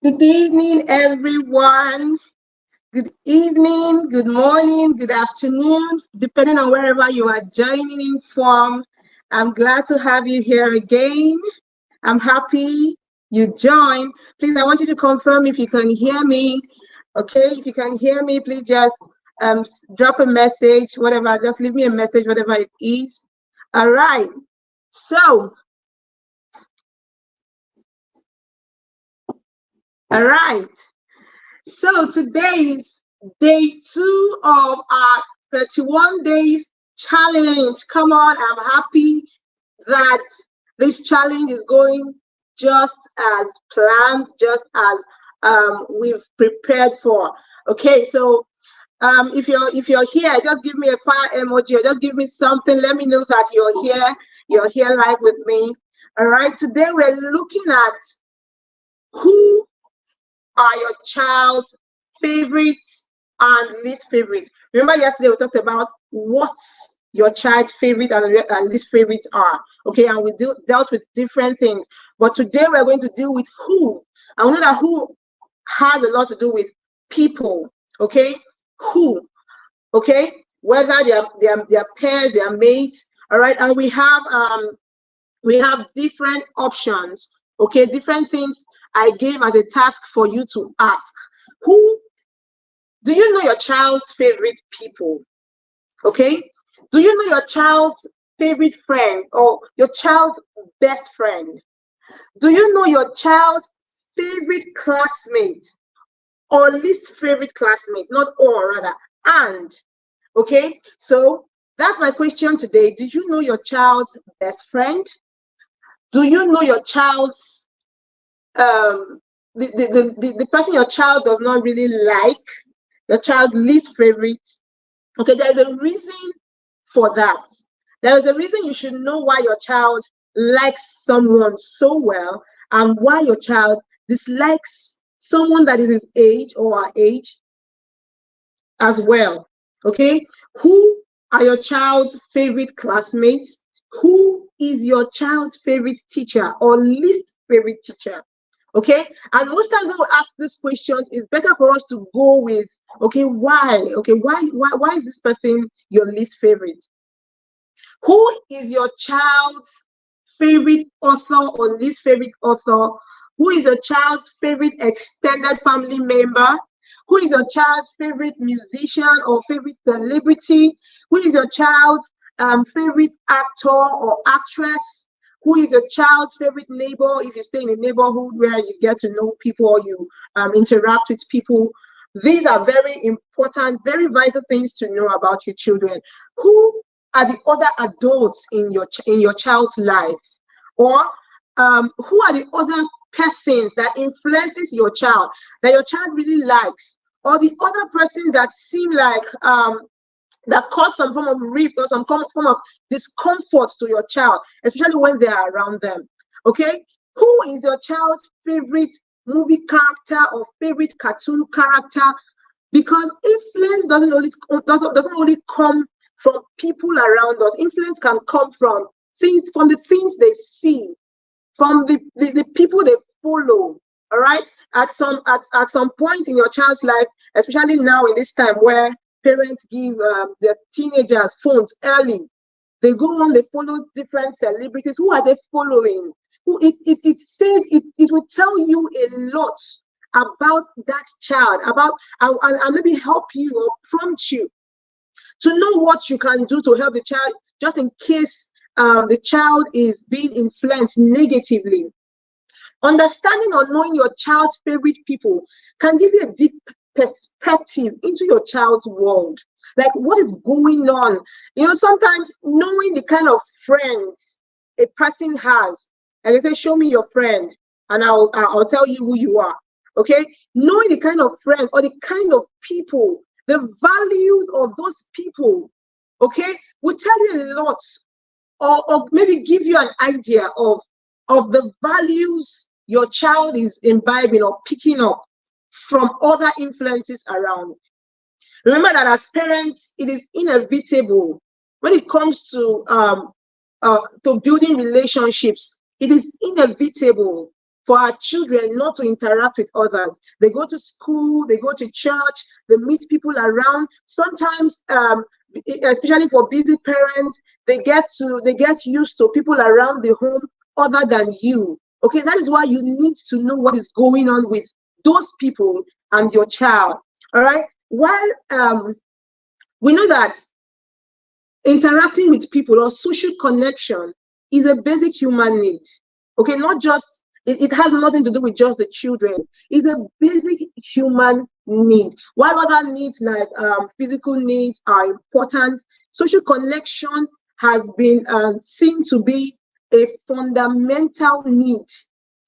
Good evening, everyone. Good evening, good morning, good afternoon, depending on wherever you are joining in from. I'm glad to have you here again. I'm happy you joined. Please, I want you to confirm if you can hear me. Okay, if you can hear me, please just drop a message, whatever. Just leave me a message, whatever it is. All right. So, all right. So today's day 2 of our 31 days challenge. Come on, I'm happy that this challenge is going just as planned, just as we've prepared for. Okay, so if you're here, just give me a fire emoji or just give me something. Let me know that you're here. You're here live with me. All right, today we're looking at who are your child's favorites and least favorites. Remember yesterday we talked about what your child's favorite and least favorites are. Okay, and we dealt with different things. But today we're going to deal with who. And we know that who has a lot to do with people. Okay, who. Okay, whether they're pairs, they're mates. All right, and we have different options. Okay, different things I gave as a task for you to ask. Who do you know your child's favorite people? Okay, do you know your child's favorite friend or your child's best friend? Do you know your child's favorite classmate or least favorite classmate? Not or, rather, and. Okay, so that's my question today. Do you know your child's best friend? Do you know your child's the person your child does not really like, your child's least favorite? Okay, there's a reason for that. There is a reason. You should know why your child likes someone so well and why your child dislikes someone that is his age or her age as well. Okay, who are your child's favorite classmates? Who is your child's favorite teacher or least favorite teacher? Okay, and most times when we ask these questions, it's better for us to go with, okay, why? Okay, why is this person your least favorite? Who is your child's favorite author or least favorite author? Who is your child's favorite extended family member? Who is your child's favorite musician or favorite celebrity? Who is your child's favorite actor or actress? Who is your child's favorite neighbor if you stay in a neighborhood where you get to know people or you interact with people? These are very important, very vital things to know about your children. Who are the other adults in your child's life? Or who are the other persons that influences your child, that your child really likes? Or the other person that seem like that cause some form of rift or some form of discomfort to your child, especially when they are around them. Okay, who is your child's favorite movie character or favorite cartoon character? Because influence doesn't only come from people around us. Influence can come from the things they see, from the people they follow. All right, at some point in your child's life, especially now in this time where parents give their teenagers phones early, they go on, they follow different celebrities. Who are they following? Who it says it will tell you a lot about that child, about and maybe help you or prompt you to know what you can do to help the child, just in case the child is being influenced negatively. Understanding or knowing your child's favorite people can give you a deep perspective into your child's world. Like, what is going on? Sometimes knowing the kind of friends a person has, and they say, show me your friend, and I'll tell you who you are. Okay, knowing the kind of friends or the kind of people, the values of those people, okay, will tell you a lot, or maybe give you an idea of the values your child is imbibing or picking up from other influences around. Remember that as parents, it is inevitable when it comes to building relationships. It is inevitable for our children not to interact with others. They go to school, they go to church, they meet people around. Sometimes, especially for busy parents, they get used to people around the home other than you. Okay, that is why you need to know what is going on with those people and your child. All right. While we know that interacting with people or social connection is a basic human need. Okay, not just it has nothing to do with just the children. It's a basic human need. While other needs like physical needs are important, social connection has been seen to be a fundamental need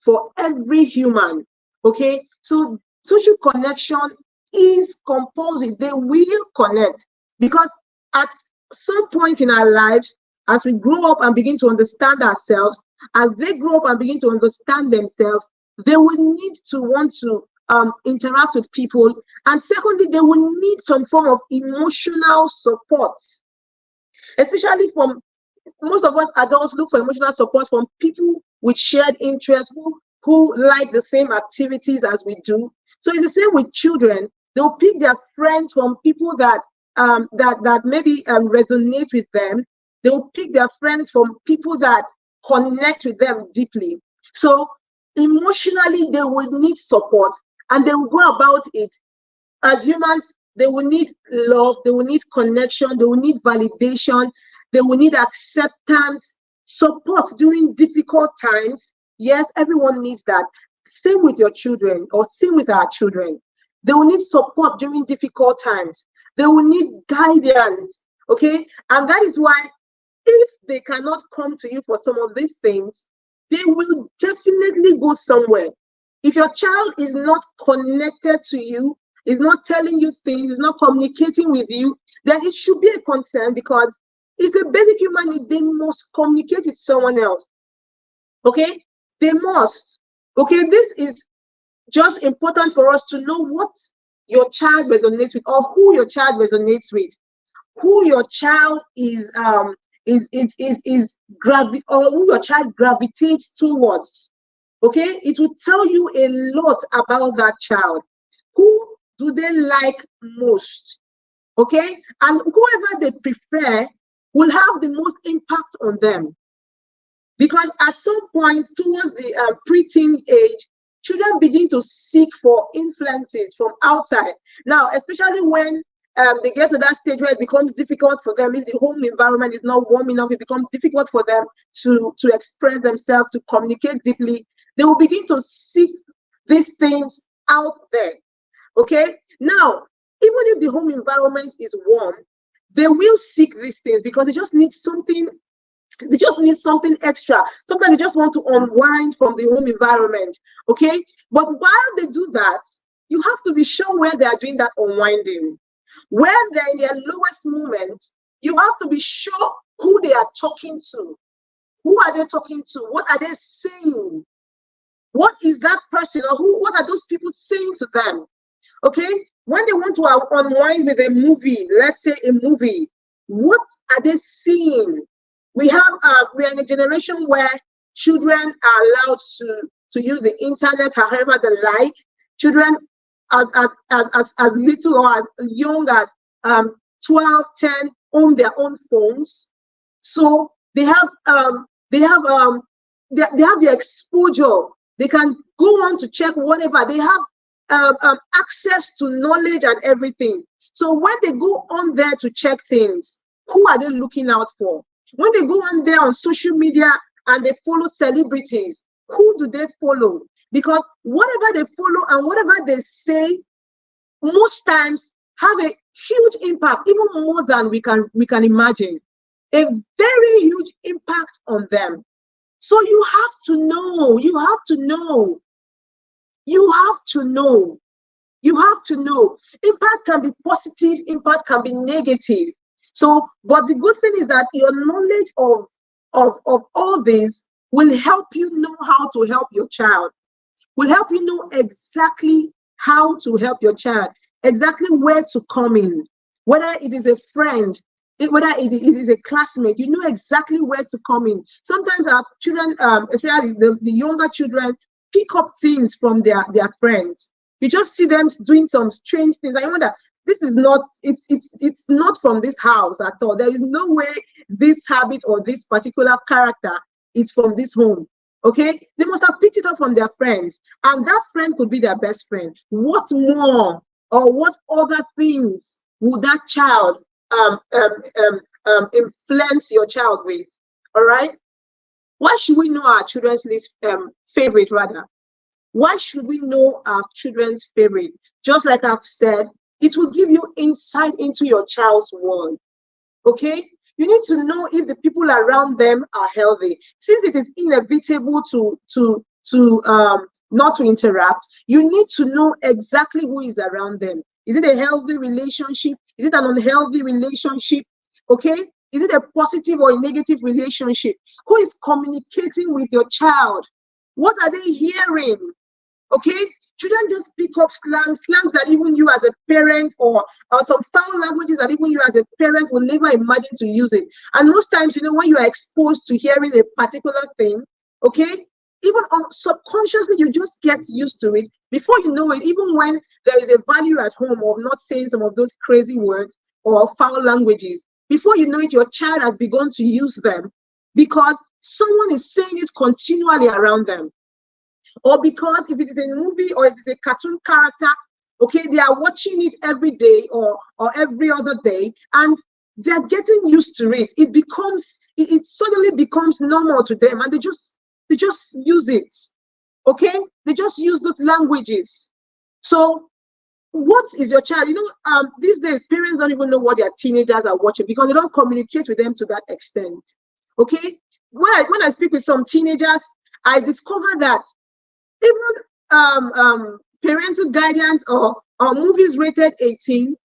for every human. Okay, so social connection is compulsory. They will connect because at some point in our lives, as we grow up and begin to understand ourselves, as they grow up and begin to understand themselves, they will need to want to interact with people. And secondly, they will need some form of emotional support, especially from most of us adults look for emotional support from people with shared interests who like the same activities as we do. So it's the same with children. They'll pick their friends from people that that maybe resonate with them. They'll pick their friends from people that connect with them deeply. So emotionally, they will need support, and they will go about it. As humans, they will need love, they will need connection, they will need validation, they will need acceptance, support during difficult times. Yes, everyone needs that. Same with your children, or same with our children. They will need support during difficult times. They will need guidance. Okay. And that is why, if they cannot come to you for some of these things, they will definitely go somewhere. If your child is not connected to you, is not telling you things, is not communicating with you, then it should be a concern, because it's a basic human need. They must communicate with someone else. Okay? They must. Okay, this is just important for us to know what your child resonates with, or who your child resonates with, who your child is or who your child gravitates towards. Okay, it will tell you a lot about that child. Who do they like most? Okay, and whoever they prefer will have the most impact on them. Because at some point towards the preteen age, children begin to seek for influences from outside. Now, especially when they get to that stage where it becomes difficult for them, if the home environment is not warm enough, it becomes difficult for them to express themselves, to communicate deeply. They will begin to seek these things out there. Okay? Now, even if the home environment is warm, they will seek these things because they just need something. They just need something extra. Sometimes they just want to unwind from the home environment. Okay? But while they do that, you have to be sure where they are doing that unwinding. When they're in their lowest moment, you have to be sure who they are talking to. Who are they talking to? What are they saying? What is that person, or what are those people saying to them? Okay? When they want to unwind with a movie, let's say a movie, what are they seeing? We are in a generation where children are allowed to use the internet however they like. Children as little or as young as 12, 10 own their own phones. So they have the exposure. They can go on to check whatever. They have access to knowledge and everything. So when they go on there to check things, who are they looking out for? When they go on there on social media and they follow celebrities, who do they follow? Because whatever they follow and whatever they say, most times have a huge impact, even more than we can imagine. A very huge impact on them. So you have to know. You have to know. You have to know. You have to know. Impact can be positive, impact can be negative. So, but the good thing is that your knowledge of all this will help you know how to help your child, will help you know exactly how to help your child, exactly where to come in, whether it is a friend, whether it is a classmate, you know exactly where to come in. Sometimes our children, especially the younger children, pick up things from their friends. You just see them doing some strange things. I wonder, this is not, it's not from this house at all. There is no way this habit or this particular character is from this home. Okay, they must have picked it up from their friends, and that friend could be their best friend. What more or what other things would that child influence your child with? All right. Why should we know our children's least favorite rather? Why should we know our children's favorite? Just like I've said, it will give you insight into your child's world. Okay? You need to know if the people around them are healthy. Since it is inevitable to not to interact, you need to know exactly who is around them. Is it a healthy relationship? Is it an unhealthy relationship? Okay? Is it a positive or a negative relationship? Who is communicating with your child? What are they hearing? Okay? Children just pick up slangs that even you as a parent, or some foul languages that even you as a parent will never imagine to use it. And most times, when you are exposed to hearing a particular thing, okay, even subconsciously, you just get used to it. Before you know it, even when there is a value at home of not saying some of those crazy words or foul languages, before you know it, your child has begun to use them because someone is saying it continually around them. Or because if it is a movie or if it's a cartoon character, okay, they are watching it every day or every other day, and they're getting used to it. It suddenly becomes normal to them, and they just use it. Okay, they just use those languages. So what is your child? These days parents don't even know what their teenagers are watching because they don't communicate with them to that extent. Okay, when I speak with some teenagers, I discover that even parental guidance or movies rated 18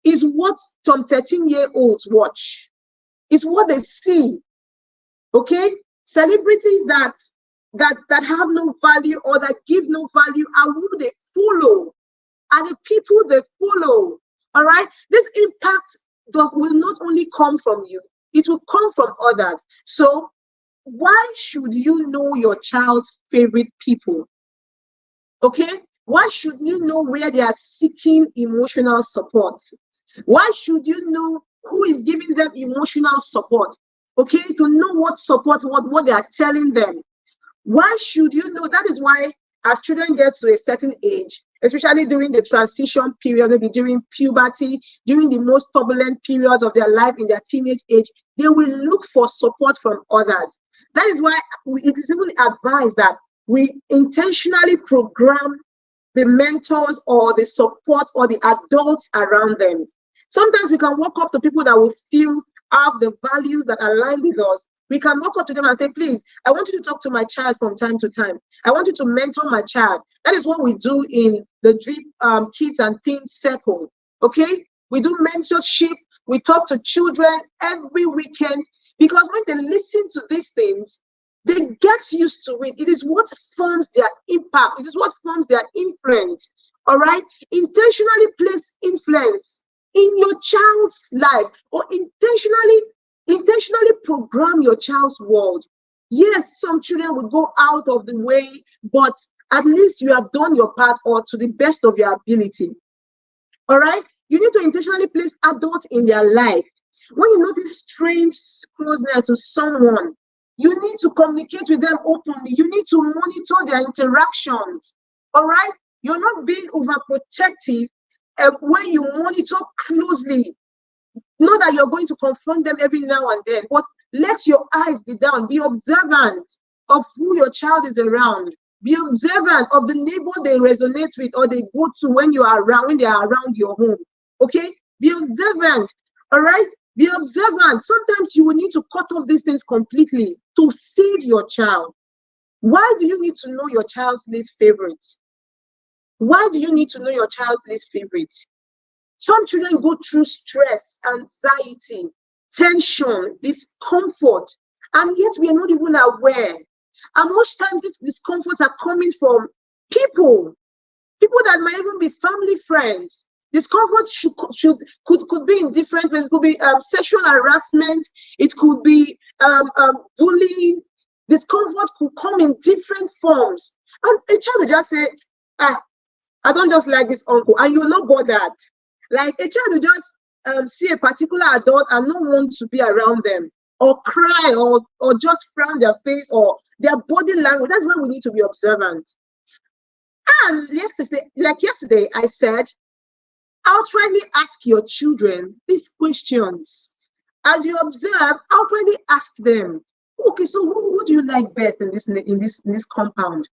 is what some 13-year-olds watch. It's what they see. Okay, celebrities that have no value or that give no value are who they follow, and the people they follow. All right, this impact will not only come from you, it will come from others. So why should you know your child's favorite people? Okay, why should you know where they are seeking emotional support? Why should you know who is giving them emotional support? Okay, to know what support, what they are telling them. Why should you know? That is why as children get to a certain age, especially during the transition period, maybe during puberty, during the most turbulent periods of their life in their teenage age, they will look for support from others. That is why it is even advised that we intentionally program the mentors or the support or the adults around them. Sometimes we can walk up to people that we feel have the values that align with us. We can walk up to them and say, please, I want you to talk to my child from time to time. I want you to mentor my child. That is what we do in the Dream Kids and Teens Circle. Okay? We do mentorship. We talk to children every weekend because when they listen to these things, they get used to it. It is what forms their impact. It is what forms their influence. All right? Intentionally place influence in your child's life, or intentionally program your child's world. Yes, some children will go out of the way, but at least you have done your part, or to the best of your ability. All right? You need to intentionally place adults in their life. When you notice strange closeness to someone, you need to communicate with them openly. You need to monitor their interactions. All right? You're not being overprotective when you monitor closely. Not that you're going to confront them every now and then, but let your eyes be down. Be observant of who your child is around. Be observant of the neighbor they resonate with or they go to when they are around your home. Okay? Be observant. All right? Be observant. Sometimes you will need to cut off these things completely to save your child. Why do you need to know your child's least favorites? Why do you need to know your child's least favorites? Some children go through stress, anxiety, tension, discomfort, and yet we are not even aware. And most times these discomforts are coming from people that might even be family friends. Discomfort could be in different ways. It could be sexual harassment. It could be bullying. Discomfort could come in different forms. And a child will just say, ah, I don't just like this uncle, and you're not bothered. Like a child will just see a particular adult and not want to be around them, or cry, or just frown their face, or their body language. That's why we need to be observant. And yesterday, I said, outrightly ask your children these questions. As you observe, outrightly ask them, okay, so who do you like best in this compound?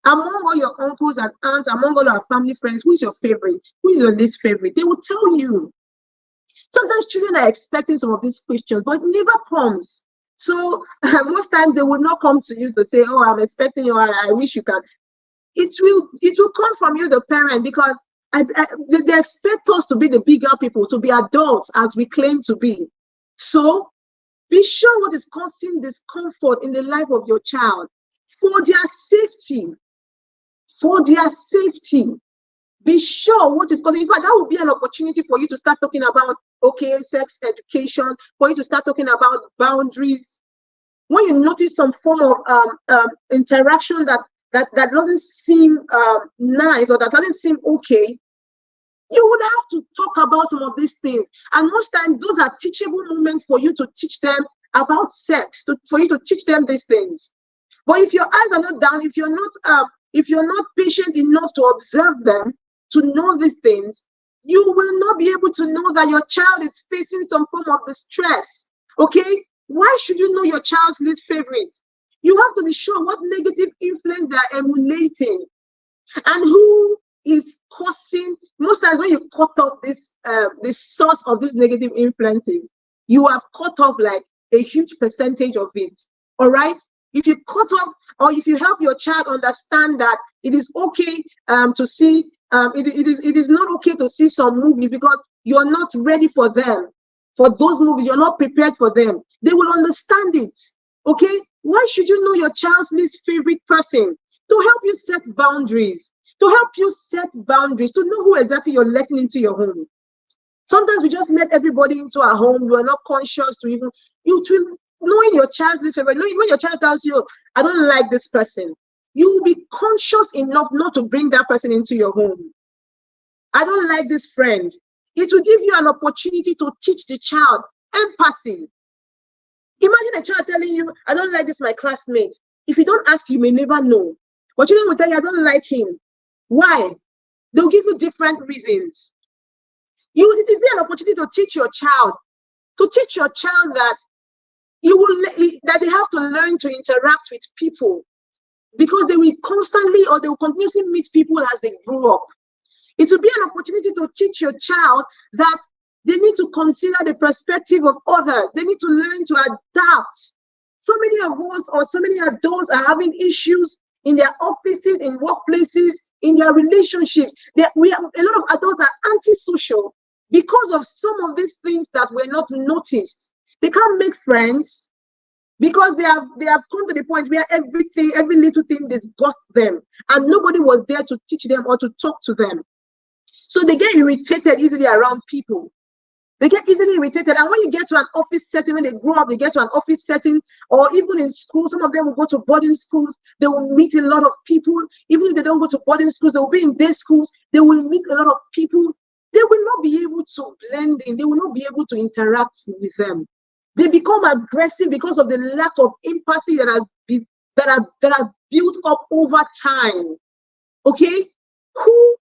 Among all your uncles and aunts, among all our family friends, who is your favorite? Who is your least favorite? They will tell you. Sometimes children are expecting some of these questions, but it never comes. So most times they will not come to you to say, oh, I'm expecting you, I wish you can. It will come from you, the parent, because they expect us to be the bigger people, to be adults as we claim to be. So be sure what is causing discomfort in the life of your child for their safety. For their safety. Be sure what is causing. In fact, that will be an opportunity for you to start talking about, okay, sex education, for you to start talking about boundaries. When you notice some form of interaction that doesn't seem nice, or that doesn't seem okay, you would have to talk about some of these things. And most times, those are teachable moments for you to teach them about sex, for you to teach them these things. But if your eyes are not down, if you're not patient enough to observe them, to know these things, you will not be able to know that your child is facing some form of distress. Okay? Why should you know your child's least favorite? You have to be sure what negative influence they are emulating, and who is causing. Most times when you cut off this source of these negative influences, you have cut off like a huge percentage of it. All right? If you cut off, or if you help your child understand that it is okay to see, it is not okay to see some movies because you're not ready for them, for those movies, you're not prepared for them, they will understand it. Okay? Why should you know your child's least favorite person? To help you set boundaries, to know who exactly you're letting into your home. Sometimes we just let everybody into our home. You are not conscious to even, knowing your child's least favorite, knowing when your child tells you, I don't like this person, you will be conscious enough not to bring that person into your home. I don't like this friend. It will give you an opportunity to teach the child empathy. Imagine a child telling you, I don't like this my classmate. If you don't ask, you may never know. But children will tell you, I don't like him. Why? They'll give you different reasons. It will be an opportunity to teach your child that that they have to learn to interact with people, because they will constantly, or they will continuously meet people as they grow up. It will be an opportunity to teach your child that they need to consider the perspective of others. They need to learn to adapt. So many of us, or so many adults, are having issues in their offices, in workplaces, in their relationships. A lot of adults are antisocial because of some of these things that were not noticed. They can't make friends because they have come to the point where every little thing disgusts them, and nobody was there to teach them or to talk to them. So they get irritated easily around people. They get easily irritated. And when you get to an office setting, when they grow up, they get to an office setting, or even in school, some of them will go to boarding schools. They will meet a lot of people. Even if they don't go to boarding schools, they will be in day schools. They will meet a lot of people. They will not be able to blend in. They will not be able to interact with them. They become aggressive because of the lack of empathy that has built up over time. Okay? Who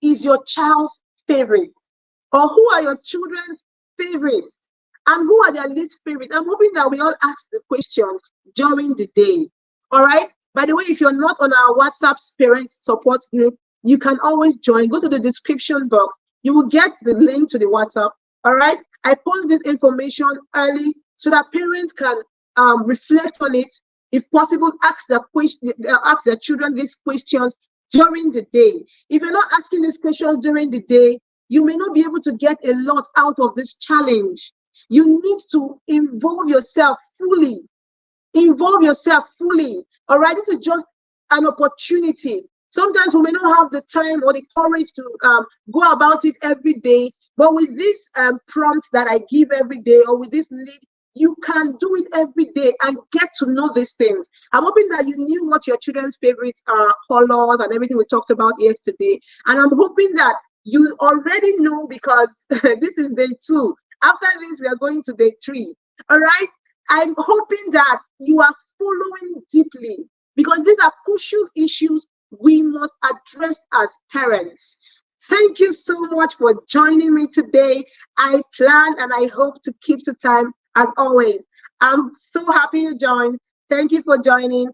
is your child's favorite? Or who are your children's favorites? And who are their least favorite? I'm hoping that we all ask the questions during the day. All right? By the way, if you're not on our WhatsApp parent support group, you can always join. Go to the description box. You will get the link to the WhatsApp. All right? I post this information early so that parents can reflect on it. If possible, ask their children these questions during the day. If you're not asking these questions during the day, you may not be able to get a lot out of this challenge. You need to involve yourself fully. Involve yourself fully. All right, this is just an opportunity. Sometimes we may not have the time or the courage to go about it every day, but with this prompt that I give every day, or with this lead you can do it every day and get to know these things. I'm hoping that you knew what your children's favorites are, colors, and everything we talked about yesterday. And I'm hoping that you already know, because this is day 2. After this, we are going to day 3. All right. I'm hoping that you are following deeply, because these are crucial issues we must address as parents. Thank you so much for joining me today. I plan and I hope to keep to time as always. I'm so happy you joined. Thank you for joining.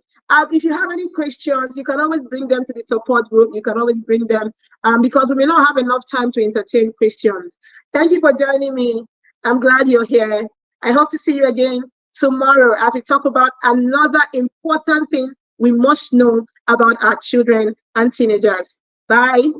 If you have any questions, you can always bring them to the support group. You can always bring them, because we may not have enough time to entertain questions. Thank you for joining me. I'm glad you're here. I hope to see you again tomorrow as we talk about another important thing we must know about our children and teenagers. Bye.